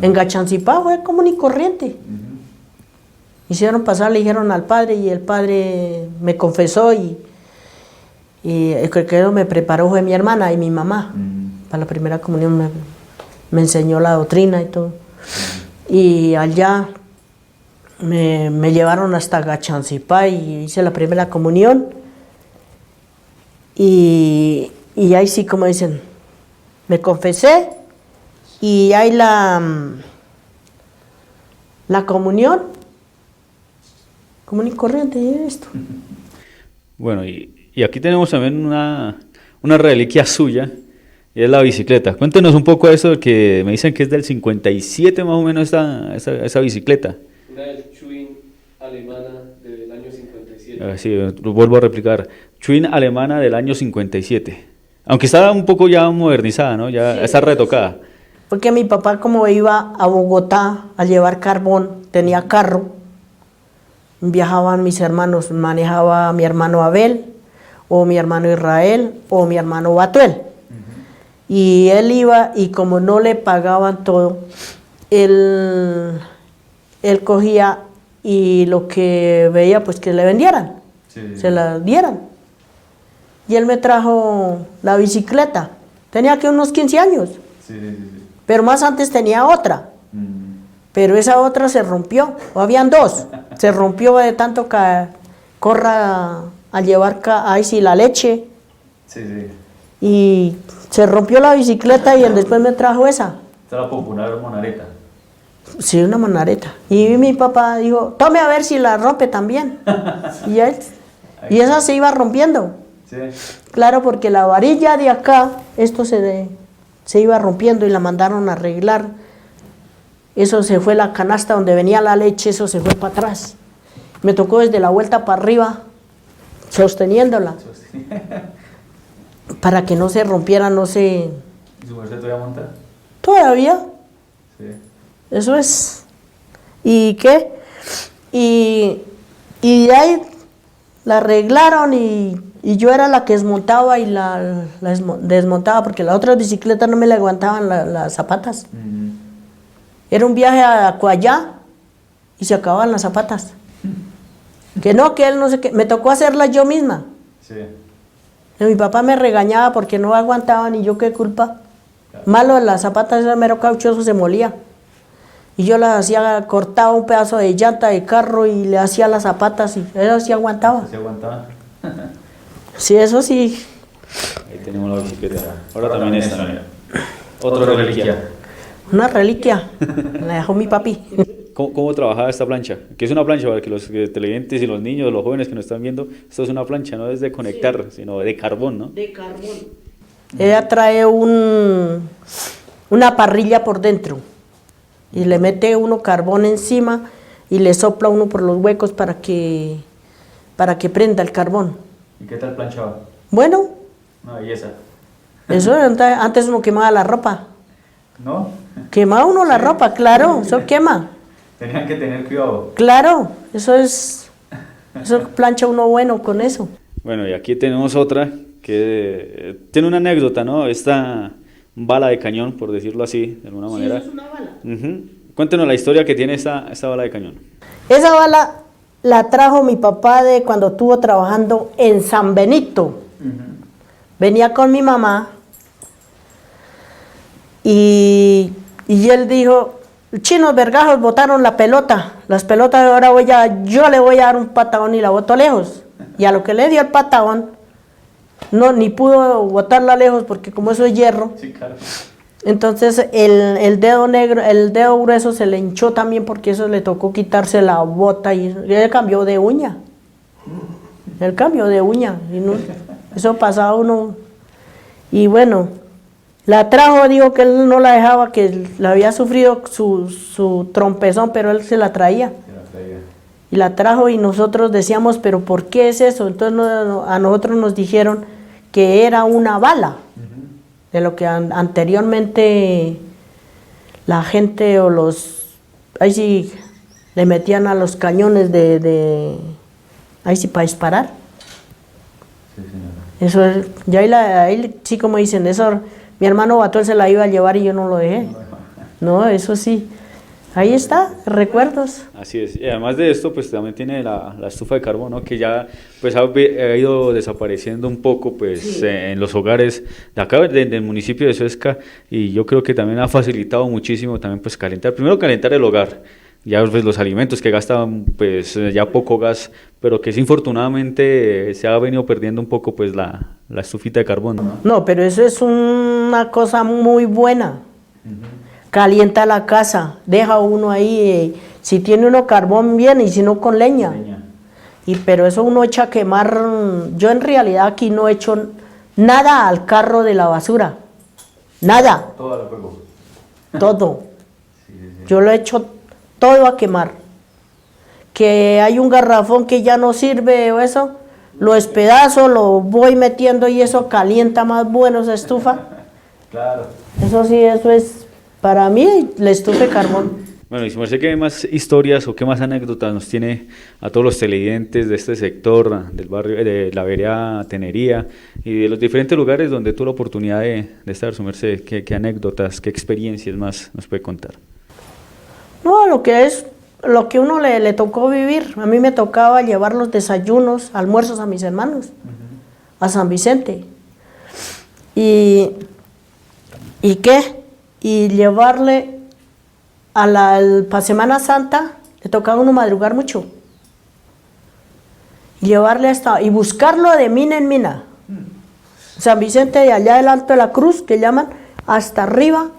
En Gachancipá fue común y corriente. Hicieron pasar, le dijeron al padre y el padre me confesó y el que me preparó fue mi hermana y mi mamá. Para la primera comunión me enseñó la doctrina y todo. Y allá me llevaron hasta Gachancipá y hice la primera comunión. Y ahí sí, como dicen, me confesé y ahí la comunión, común y corriente, y esto. Bueno, y aquí tenemos también una reliquia suya, y es la bicicleta. Cuéntenos un poco de eso, que me dicen que es del 57 más o menos esa bicicleta. Una Schwinn alemana del año 57. Sí, lo vuelvo a replicar. Schwinn alemana del año 57. Aunque está un poco ya modernizada, ¿no? Ya Sí, está retocada. Porque mi papá, como iba a Bogotá a llevar carbón, tenía carro, viajaban mis hermanos, manejaba mi hermano Abel, o mi hermano Israel, o mi hermano Batuel. Y él iba, y como no le pagaban todo, él cogía y lo que veía, pues que le vendieran, se la dieran. Y él me trajo la bicicleta. Tenía que unos 15 años. Pero más antes tenía otra. Pero esa otra se rompió. O habían dos. Se rompió de tanto que corra a llevar ahí sí la leche. Y se rompió la bicicleta y él después me trajo esa. Esta es la popular monareta. Sí, una monareta. Y mi papá dijo, tome a ver si la rompe también. Y esa se iba rompiendo. Sí. Claro, porque la varilla de acá, esto se iba rompiendo y la mandaron a arreglar. Eso se fue la canasta donde venía la leche, eso se fue para atrás. Me tocó desde la vuelta para arriba, sosteniéndola. Para que no se rompiera, no se... ¿Su merced todavía monta? Todavía. Sí. Eso es. ¿Y qué? Y de ahí la arreglaron y yo era la que desmontaba y la desmontaba porque las otras bicicletas no me le aguantaban las zapatas. Era un viaje a Coayá y se acababan las zapatas. Que no, que él no sé qué. Me tocó hacerlas yo misma. Sí. Y mi papá me regañaba porque no aguantaban y yo qué culpa. Malo, las zapatas, ese mero cauchoso se molía. Y yo las hacía, cortaba un pedazo de llanta de carro y le hacía las zapatas y eso sí aguantaba. ¿Se aguantaba? Sí, eso sí. Ahí tenemos la bicicleta. Ahora también esta, mira. Otra reliquia. Una reliquia. La dejó mi papi. ¿Cómo trabajaba esta plancha? Que es una plancha para que los televidentes y los niños, los jóvenes que nos están viendo, esto es una plancha, no es de conectar, sino de carbón, ¿no? De carbón. Ella trae una parrilla por dentro. y le mete uno carbón encima y le sopla uno por los huecos para que prenda el carbón. ¿Y qué tal planchaba? Bueno, Una belleza. eso antes uno quemaba la ropa. ¿No? Quemaba uno la ropa, claro, eso quema. Tenían que tener cuidado. Claro, eso plancha uno bueno con eso. Bueno, y aquí tenemos otra que tiene una anécdota, ¿no? Esta bala de cañón, por decirlo así, de alguna manera. Sí, es una bala. Ujú. Cuéntenos la historia que tiene esta bala de cañón. Esa bala la trajo mi papá de cuando estuvo trabajando en San Benito. Venía con mi mamá y él dijo, chinos vergajos botaron la pelota, las pelotas de ahora yo le voy a dar un patadón y la boto lejos. Y a lo que le dio el patadón, no, ni pudo botarla lejos porque como eso es hierro. Sí, claro. Entonces el dedo negro, el dedo grueso se le hinchó también porque eso le tocó quitarse la bota y él cambió de uña. Él cambió de uña. Y no, eso pasaba uno. Y bueno, la trajo, dijo que él no la dejaba, que la había sufrido su trompezón, pero él se la traía. Y la trajo y nosotros decíamos, pero ¿por qué es eso? Entonces a nosotros nos dijeron que era una bala. De lo que anteriormente la gente o ahí sí le metían a los cañones ahí sí para disparar. Sí, señora. Eso es, ya ahí sí como dicen, eso mi hermano Batuel se la iba a llevar y yo no lo dejé. No, eso sí. Ahí está, recuerdos. Así es. Y además de esto, pues también tiene la estufa de carbón, ¿no? Que ya pues ha ido desapareciendo un poco pues Sí. en los hogares de acá, del municipio de Suezca, y yo creo que también ha facilitado muchísimo también pues calentar el hogar, ya pues los alimentos que gastan pues ya poco gas, pero que sí infortunadamente se ha venido perdiendo un poco pues la estufita de carbón, ¿no? No, pero eso es una cosa muy buena. Calienta la casa, deja uno ahí, si tiene uno carbón bien y si no con leña. Pero eso uno echa a quemar, yo en realidad aquí no echo nada al carro de la basura, nada, Todo al fuego. todo. Yo lo echo todo a quemar. Que hay un garrafón que ya no sirve o eso, lo despedazo, lo voy metiendo y eso calienta más bueno esa estufa. Claro. Eso sí, eso es para mí la estufa de carbón. Bueno, y si sé qué más historias o qué más anécdotas nos tiene a todos los televidentes de este sector, del barrio, de la vereda Tenería y de los diferentes lugares donde tuvo la oportunidad de estar, su merced, qué anécdotas, qué experiencias más nos puede contar. No, lo que uno le tocó vivir. A mí me tocaba llevar los desayunos, almuerzos a mis hermanos, a San Vicente. ¿Y qué? Y llevarle para Semana Santa, le tocaba a uno madrugar mucho. Llevarle y buscarlo de mina en mina. San Vicente de allá del Alto de la Cruz, que llaman, hasta arriba,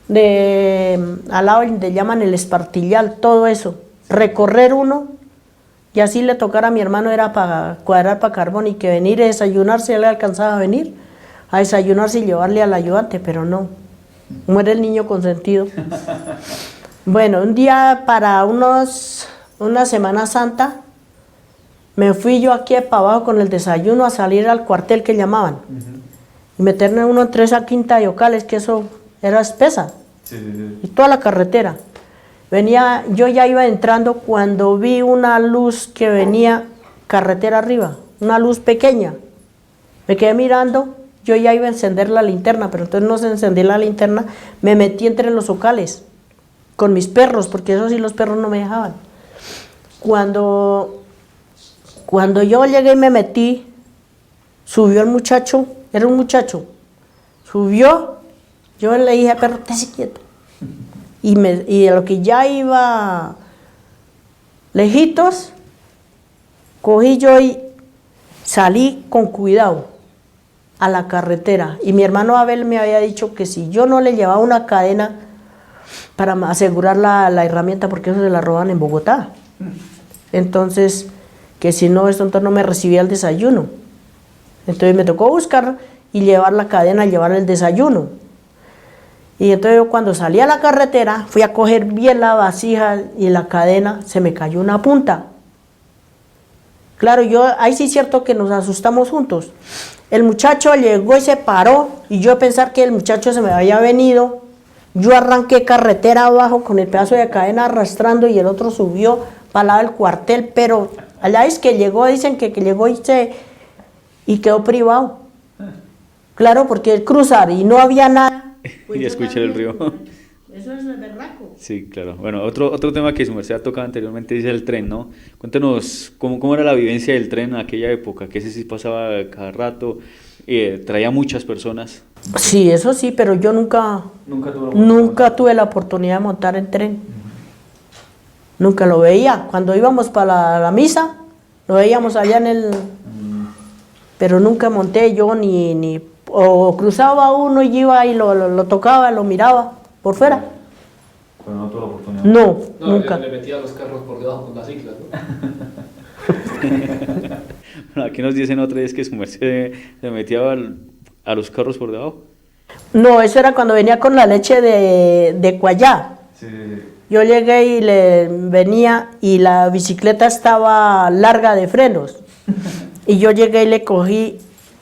al lado donde llaman el Espartillal, todo eso. Recorrer uno, y así le tocara a mi hermano, era para cuadrar para carbón y que venir a desayunarse, él le alcanzaba a venir a desayunarse y llevarle al ayudante, pero no. Muere el niño consentido. Bueno, un día para una Semana Santa, me fui yo aquí para abajo con el desayuno a salir al cuartel que llamaban. Y meterme uno entre esa quinta de Ocales, que eso era espesa. Y toda la carretera. Yo ya iba entrando cuando vi una luz que venía carretera arriba, una luz pequeña. Me quedé mirando. Yo ya iba a encender la linterna, pero entonces no se encendí la linterna, me metí entre los ocales con mis perros, porque eso sí los perros no me dejaban. Cuando yo llegué y me metí, subió el muchacho, era un muchacho, subió, yo le dije, perro, estése quieto. Y a lo que ya iba lejitos, cogí yo y salí con cuidado a la carretera, y mi hermano Abel me había dicho que si yo no le llevaba una cadena para asegurar la herramienta, porque eso se la roban en Bogotá, entonces que si no, entonces no me recibía el desayuno. Entonces me tocó buscar y llevar la cadena, llevar el desayuno. Y entonces yo cuando salí a la carretera, fui a coger bien la vasija y la cadena, se me cayó una punta. Claro, ahí sí es cierto que nos asustamos juntos. El muchacho llegó y se paró, y yo pensar que el muchacho se me había venido. Yo arranqué carretera abajo con el pedazo de cadena arrastrando, y el otro subió para el lado del cuartel, pero allá es que llegó, dicen que llegó y quedó privado. Claro, porque el cruzar y no había nada. Y escuchar el río. Eso es el berraco. Sí, claro. Bueno, otro tema que su merced ha tocado anteriormente es el tren, ¿no? Cuéntenos cómo era la vivencia del tren en aquella época, que ese sí pasaba cada rato, traía muchas personas. Sí, eso sí, pero yo nunca tuve la oportunidad de montar en tren. Nunca lo veía. Cuando íbamos para la misa, lo veíamos allá en el... Pero nunca monté yo o cruzaba uno y iba y lo tocaba, lo miraba por fuera. Pero no tuve la oportunidad. No, No, nunca. le metía los carros por debajo con las ciclas, ¿no? Bueno, aquí nos dicen otra vez que su merced se metía a los carros por debajo. No, eso era cuando venía con la leche de Cuallá. Sí. Yo llegué y venía y la bicicleta estaba larga de frenos. Y yo llegué y le cogí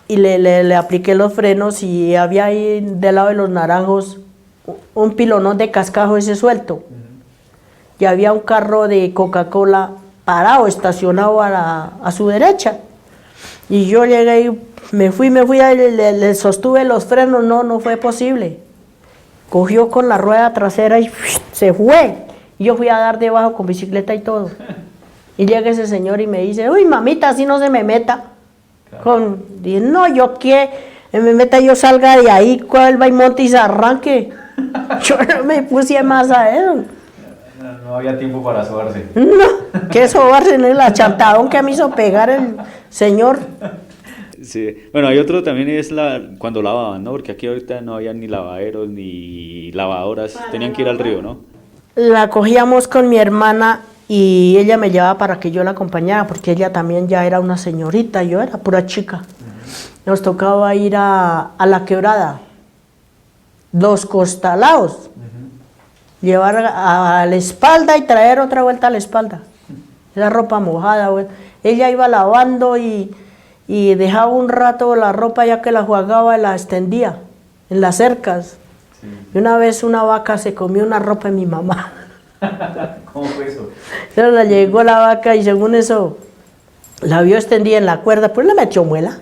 y le apliqué los frenos, y había ahí del lado de los naranjos un pilonón de cascajo ese suelto. Y había un carro de Coca-Cola parado, estacionado a su derecha. Y yo llegué y me fui, le sostuve los frenos, no fue posible. Cogió con la rueda trasera y se fue. Y yo fui a dar debajo con bicicleta y todo. Y llega ese señor y me dice, uy, mamita, así no se me meta. Dije, no, yo qué, me meta, yo salga de ahí, cuál va y monte y se arranque. Yo no me puse más a eso. No había tiempo para sobarse. No, que sobarse, no, el achantadón que me hizo pegar el señor. Sí, bueno, hay otro también, es cuando lavaban, ¿no? Porque aquí ahorita no había ni lavaderos ni lavadoras, tenían que ir al río, ¿no? La cogíamos con mi hermana y ella me llevaba para que yo la acompañara, porque ella también ya era una señorita, yo era pura chica. Nos tocaba ir a la quebrada, los costalados, llevar a la espalda y traer otra vuelta a la espalda. Esa ropa mojada, güey. Ella iba lavando y dejaba un rato la ropa, ya que la jugaba y la extendía en las cercas. Sí. Y una vez una vaca se comió una ropa de mi mamá. ¿Cómo fue eso? Entonces la llegó la vaca y según eso la vio extendida en la cuerda, pues le metió muela.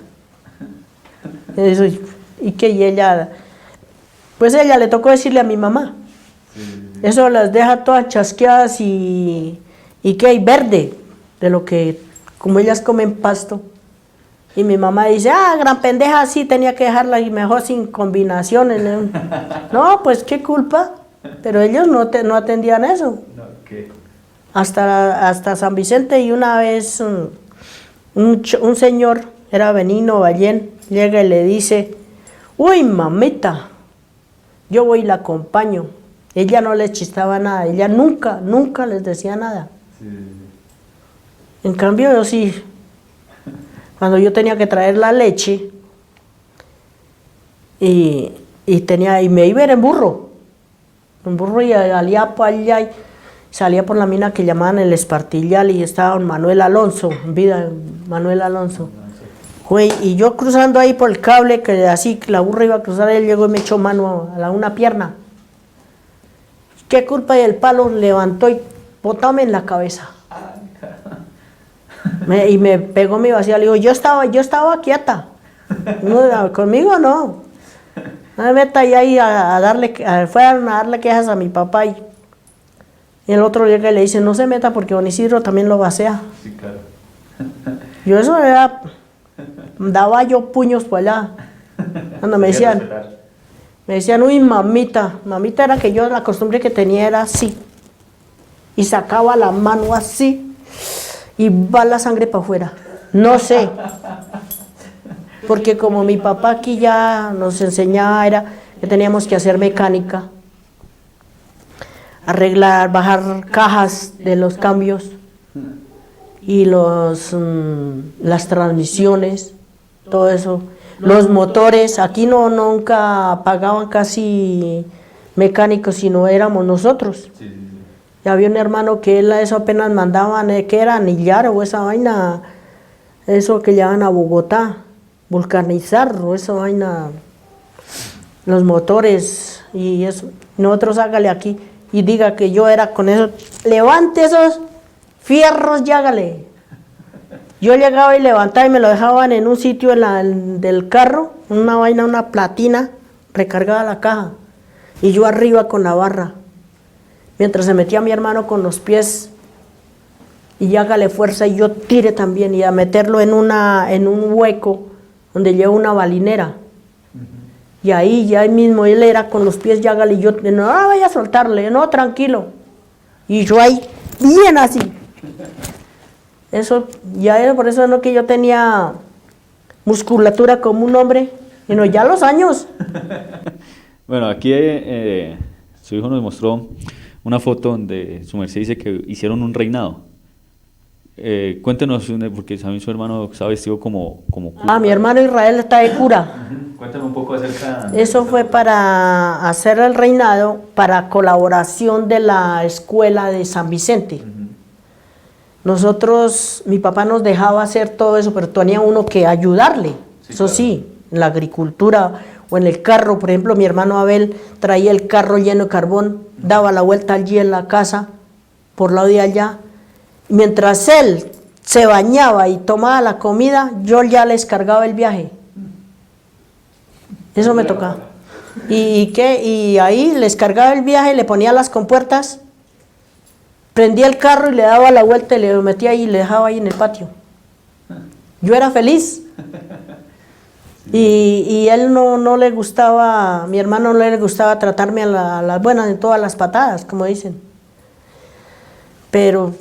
Eso, y ella, pues ella le tocó decirle a mi mamá. Sí. Eso las deja todas chasqueadas y verde, de lo que, como ellas comen pasto. Y mi mamá dice, gran pendeja, sí, tenía que dejarla y mejor sin combinaciones. No, pues qué culpa. Pero ellos no atendían eso. No, ¿qué? Hasta San Vicente, y una vez un señor, era Benino Ballén, llega y le dice, uy, mamita, yo voy y la acompaño. Ella no les chistaba nada, ella nunca les decía nada. Sí. En cambio yo sí, cuando yo tenía que traer la leche y me iba a ir en burro y salía para allá y salía por la mina que llamaban el Espartillal, y estaba don Manuel Alonso, en vida, Manuel Alonso. Güey, y yo cruzando ahí por el cable, que así la burra iba a cruzar, él llegó y me echó mano a una pierna. ¿Qué culpa? Y el palo levantó y botóme en la cabeza. Y me pegó mi vacía, le digo, yo estaba quieta. No, conmigo no. No me meta ahí fueron a darle quejas a mi papá, y el otro llega y le dice, no se meta porque don Isidro también lo vacea. Sí, claro. Yo eso daba yo puños por allá. Cuando me decían, uy, mamita era que yo, la costumbre que tenía era así. Y sacaba la mano así y va la sangre para afuera. No sé. Porque como mi papá aquí ya nos enseñaba, era que teníamos que hacer mecánica, arreglar, bajar cajas de los cambios y las transmisiones, todo eso. Los motores, aquí nunca pagaban casi mecánicos, sino éramos nosotros. Y había un hermano que él a eso apenas mandaban, que era anillar o esa vaina, eso que llevan a Bogotá, vulcanizar o esa vaina, los motores y eso. Nosotros hágale aquí y diga que yo era con eso, levante esos fierros y hágale. Yo llegaba y levantaba y me lo dejaban en un sitio del carro, una vaina, una platina, recargada la caja. Y yo arriba con la barra. Mientras se metía mi hermano con los pies y hágale fuerza y yo tire también y a meterlo en un hueco donde lleva una balinera. Y ahí ya mismo él era con los pies y hágale y yo, no vaya a soltarle, no, tranquilo. Y yo ahí, bien así. Eso, ya era por eso no que yo tenía musculatura como un hombre, sino ya los años. Bueno, aquí su hijo nos mostró una foto donde su merced dice que hicieron un reinado. Cuéntenos, porque también su hermano está vestido como cura. Mi hermano Israel está de cura. Cuéntanos un poco acerca. Eso fue para hacer el reinado, para colaboración de la escuela de San Vicente. Nosotros, mi papá nos dejaba hacer todo eso, pero tenía uno que ayudarle. Sí, eso claro. Sí, en la agricultura o en el carro. Por ejemplo, mi hermano Abel traía el carro lleno de carbón, daba la vuelta allí en la casa, por lado de allá. Mientras él se bañaba y tomaba la comida, yo ya les cargaba el viaje. Eso me tocaba. Y ahí les cargaba el viaje, le ponía las compuertas, prendía el carro y le daba la vuelta y le metía ahí y le dejaba ahí en el patio. Yo era feliz. Y él no le gustaba, mi hermano no le gustaba tratarme a las buenas en todas las patadas, como dicen. Pero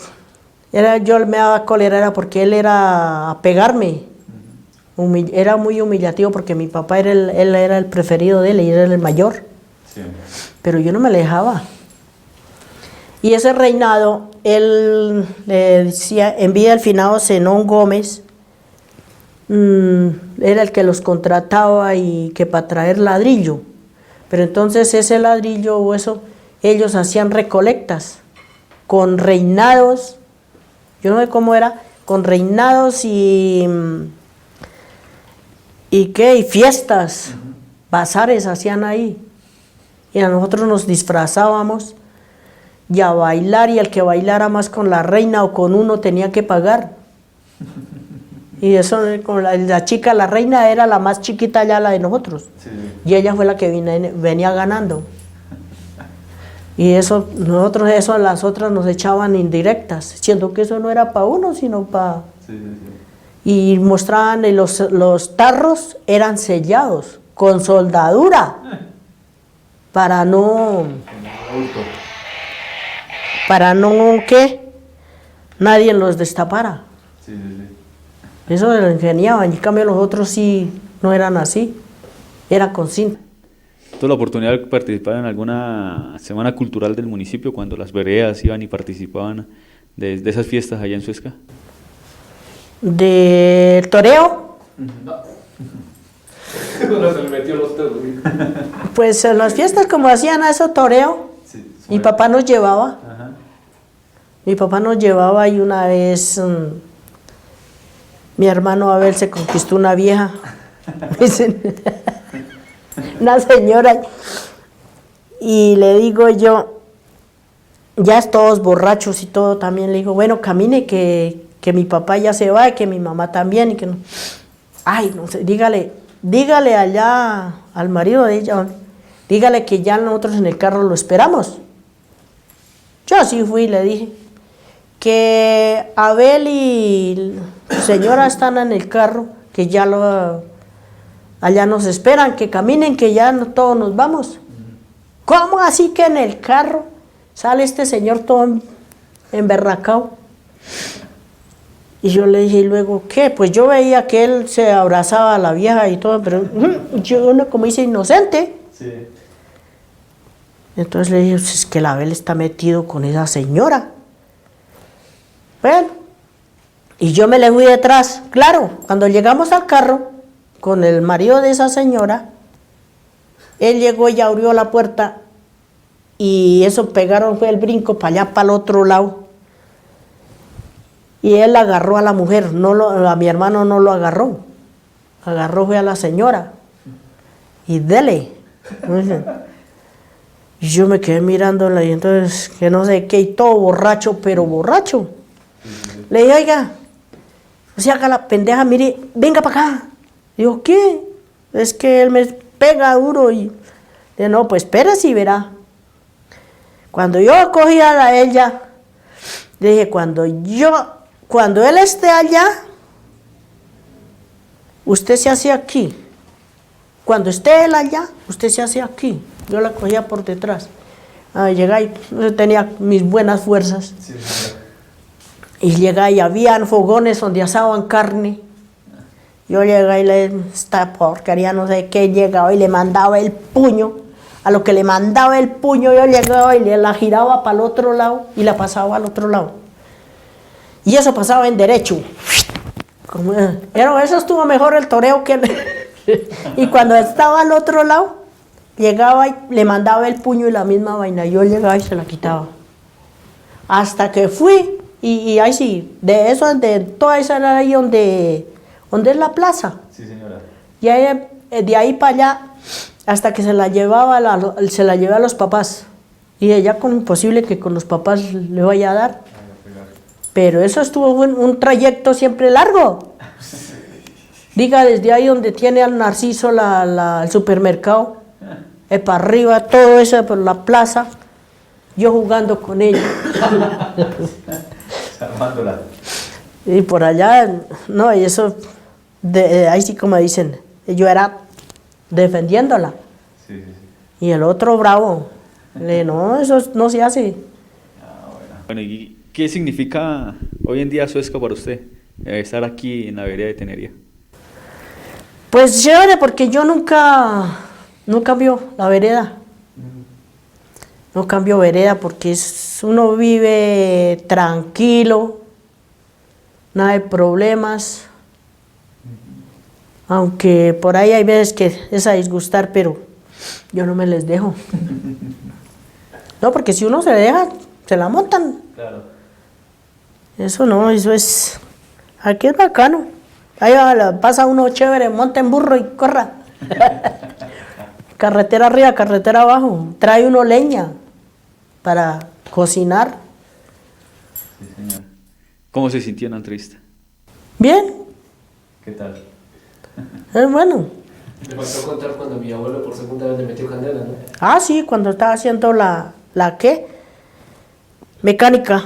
yo me daba cólera era porque él era a pegarme. Era muy humillativo porque mi papá él era el preferido de él y era el mayor. Sí. Pero yo no me le dejaba. Y ese reinado, él le decía, en vida del finado Zenón Gómez, era el que los contrataba y que para traer ladrillo. Pero entonces ese ladrillo o eso, ellos hacían recolectas con reinados, yo no sé cómo era, con reinados y fiestas, bazares hacían ahí. Y a nosotros nos disfrazábamos y a bailar, y el que bailara más con la reina o con uno tenía que pagar. Y eso, con la chica, la reina era la más chiquita ya, la de nosotros. Sí. Y ella fue la que venía ganando. Y eso, las otras nos echaban indirectas, siendo que eso no era para uno, sino para... Sí. Y mostraban los tarros eran sellados, con soldadura, para no... que nadie los destapara. Sí. Eso lo ingeniaban, y en cambio los otros sí no eran así, era con cinta. ¿Tuvo la oportunidad de participar en alguna semana cultural del municipio cuando las veredas iban y participaban de esas fiestas allá en Suezca? ¿Del toreo? No. No se le metió los dedos. Pues en las fiestas como hacían eso, toreo, sí, mi papá nos llevaba. Ajá. Mi papá nos llevaba y una vez mi hermano Abel se conquistó una vieja. Una señora, y le digo yo, ya todos borrachos y todo, también le digo, bueno, camine que mi papá ya se va y que mi mamá también, y que no. Ay, no sé, dígale allá al marido de ella, dígale que ya nosotros en el carro lo esperamos. Yo así fui y le dije que Abel y su señora están en el carro, que ya allá nos esperan, que caminen, que ya todos nos vamos. ¿Cómo así que en el carro sale este señor todo emberracado? Y yo le dije, ¿y luego qué? Pues yo veía que él se abrazaba a la vieja y todo, pero yo uno como dice inocente. Sí. Entonces le dije, pues es que el Abel está metido con esa señora. Bueno, y yo me le fui detrás. Claro, cuando llegamos al carro con el marido de esa señora, él llegó y abrió la puerta y eso pegaron, fue el brinco para allá, para el otro lado. Y él agarró a la mujer, a mi hermano no lo agarró. Agarró fue a la señora. Y dele. Y yo me quedé mirándola y entonces, que no sé qué, y todo borracho, pero borracho. Le dije, oiga, o sea, haga la pendeja, mire, venga para acá. Digo, ¿qué? Es que él me pega duro y... Le dije, no, pues espérese y verá. Cuando yo cogí a ella, le dije, cuando él esté allá, usted se hace aquí. Cuando esté él allá, usted se hace aquí. Yo la cogía por detrás. Llegué y tenía mis buenas fuerzas. Sí, y llegué y habían fogones donde asaban carne. Yo llegué y esta porquería, no sé qué, llegaba y le mandaba el puño. A lo que le mandaba el puño, yo llegaba y le la giraba para el otro lado y la pasaba al otro lado. Y eso pasaba en derecho. Pero eso estuvo mejor el toreo que y cuando estaba al otro lado, llegaba y le mandaba el puño y la misma vaina. Yo llegaba y se la quitaba. Hasta que fui, y ahí sí, de eso, de toda esa era ahí donde es la plaza. sí, señora. Y ahí, de ahí para allá, hasta que se la llevaba a los papás. Y ella con imposible que con los papás le vaya a dar. Pero eso estuvo un trayecto siempre largo. Diga, desde ahí donde tiene al Narciso el supermercado, para arriba, todo eso por la plaza, yo jugando con ella. Armándola. Y por allá, no, y eso, ahí sí como dicen, yo era defendiéndola. Sí, sí, sí. Y el otro bravo, no, eso no se hace. Bueno, ¿y qué significa hoy en día Suezca para usted? Estar aquí en la vereda de Tenería. Pues chévere, porque yo nunca cambio la vereda. No cambio vereda porque uno vive tranquilo, nada de problemas. Aunque por ahí hay veces que es a disgustar, pero yo no me les dejo. No, porque si uno se deja, se la montan. Claro. Eso no, eso es... Aquí es bacano. Ahí pasa uno chévere, monta en burro y corra. Carretera arriba, carretera abajo. Trae uno leña para cocinar. Sí, señor. ¿Cómo se sintió en la entrevista? Bien, ¿Qué tal? es bueno. Me faltó contar cuando mi abuelo por segunda vez le metió candela, ¿no? Ah, sí, cuando estaba haciendo la ¿qué? Mecánica.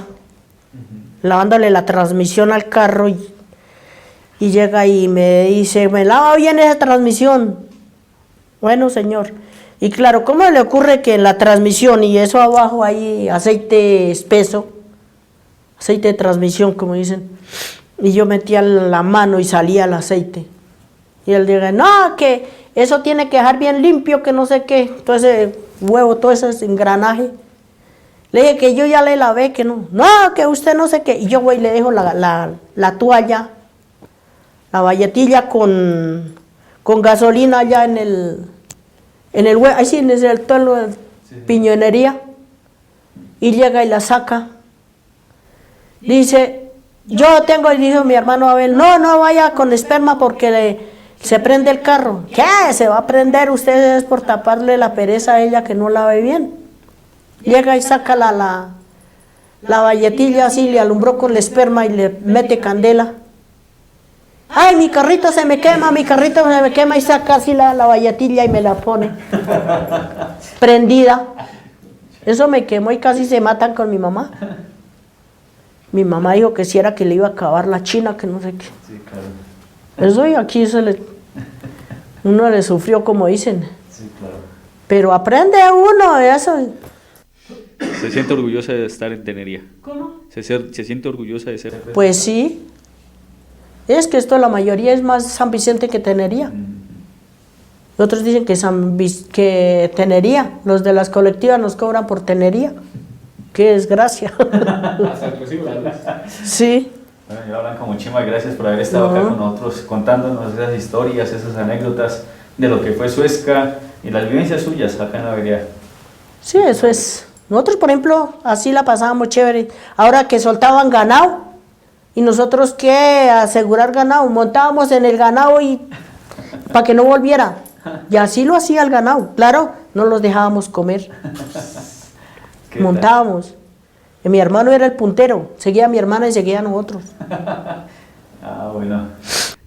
Lavándole la transmisión al carro y llega y me dice, me lava bien esa transmisión. Bueno, señor. Y claro, ¿cómo le ocurre que en la transmisión y eso abajo hay aceite espeso? Aceite de transmisión, como dicen. Y yo metía la mano y salía el aceite. Y él dice, no, que eso tiene que dejar bien limpio, que no sé qué. Todo ese huevo, todo ese engranaje. Le dije que yo ya le lavé, que no. No, que usted no sé qué. Y yo voy y le dejo la toalla, la valletilla con gasolina allá en el huevo, ahí sí, en el tolo de piñonería. Y llega y la saca. Dice, yo tengo, y dijo mi hermano Abel, no vaya con esperma porque se prende el carro. ¿Qué? Se va a prender, usted es por taparle la pereza a ella que no la ve bien. Llega y saca la valletilla así, le alumbró con el esperma y le mete candela. Ay, mi carrito se me quema, y saca así la valletilla y me la pone. Prendida. Eso me quemó y casi se matan con mi mamá. Mi mamá dijo que si era que le iba a acabar la china, que no sé qué. Sí, claro. Eso y aquí uno le sufrió, como dicen. Sí, claro. Pero aprende uno de eso. ¿Se siente orgullosa de estar en Tenería? ¿Cómo? ¿Se siente orgullosa de ser? Pues sí. Es que esto la mayoría es más San Vicente que Tenería. Otros dicen que Tenería. Los de las colectivas nos cobran por Tenería. Qué desgracia. Hasta el recibo de la luz. Sí. Bueno, yo Blanca, muchísimas gracias por haber estado acá con nosotros contándonos esas historias, esas anécdotas de lo que fue Suezca y las vivencias suyas acá en la vereda. Sí, eso es. Nosotros, por ejemplo, así la pasábamos chévere. Ahora que soltaban ganado, y nosotros que asegurar ganado, montábamos en el ganado y para que no volviera. Y así lo hacía el ganado. Claro, no los dejábamos comer. Montábamos. Y mi hermano era el puntero. Seguía a mi hermana y seguía a nosotros. Ah, bueno.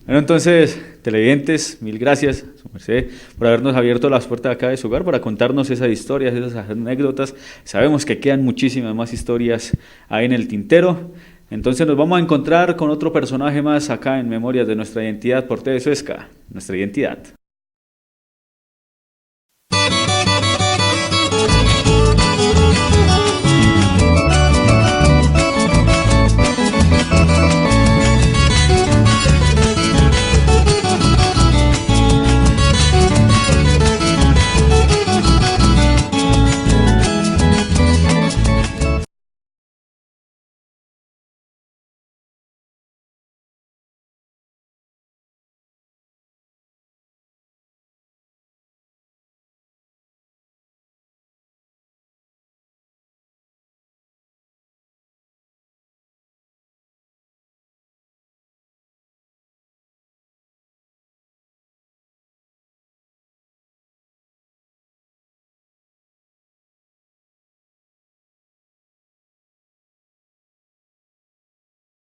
Bueno, entonces, televidentes, mil gracias, su merced, por habernos abierto las puertas acá de su hogar para contarnos esas historias, esas anécdotas. Sabemos que quedan muchísimas más historias ahí en el tintero. Entonces nos vamos a encontrar con otro personaje más acá en Memorias de Nuestra Identidad por TV Suezca, Nuestra Identidad.